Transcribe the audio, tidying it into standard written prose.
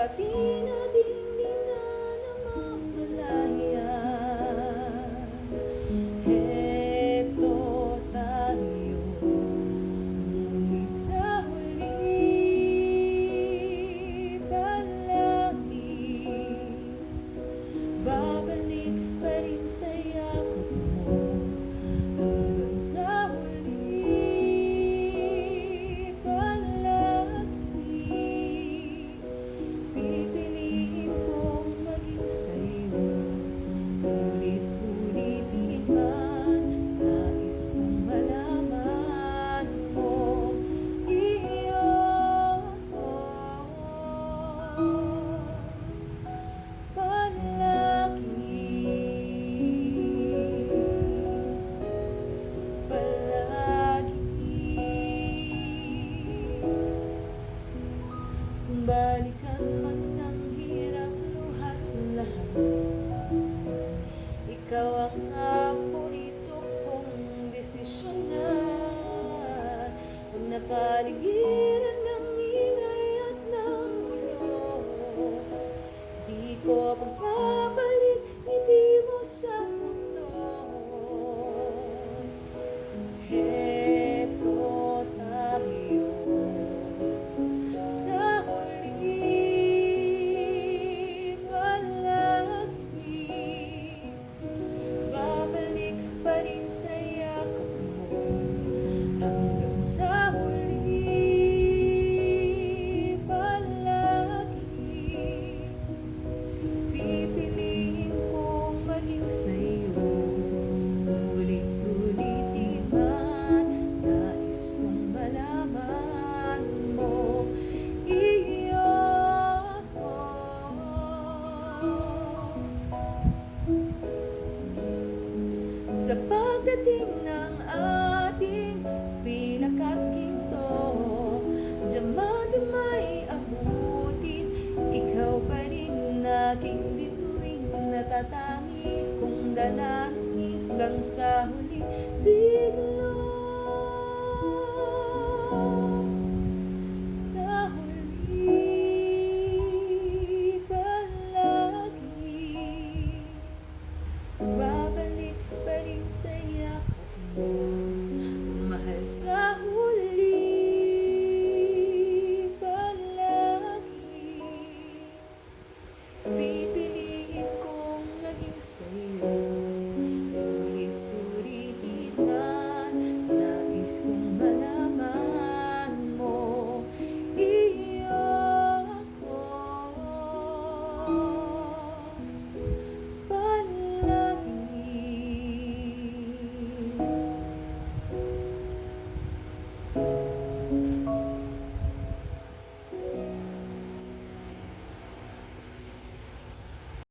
Pati natin di na namamalayan. Heto tayo, ngunit sa huli palagi babalik pa rin sa yakap mo. Hanggang sa huli palagi pipiliin kong maging sa'yo. Ulit-ulitin man, nais kong malaman mo iyon palagi. Kung balikan man ng hirap luhat lahat, ikaw ang paborito kong desisyonan. Huwag napaligiran ng ingay at ng gulo, di ko pagpapalit ngiti mo sa mundo. Heto tayo sa huli palagi babalik pa rin sa yakap mo. Hanggang sa huli palagi pipiliin kong maging sa'yo. Ulit-ulitin man, nais kong malaman mo iyon sa pagdating ng ating pilak at ginto. Diamante may abutin, ikaw pa rin aking bituin, natatangi kong dalangin hanggang sa huli siglo.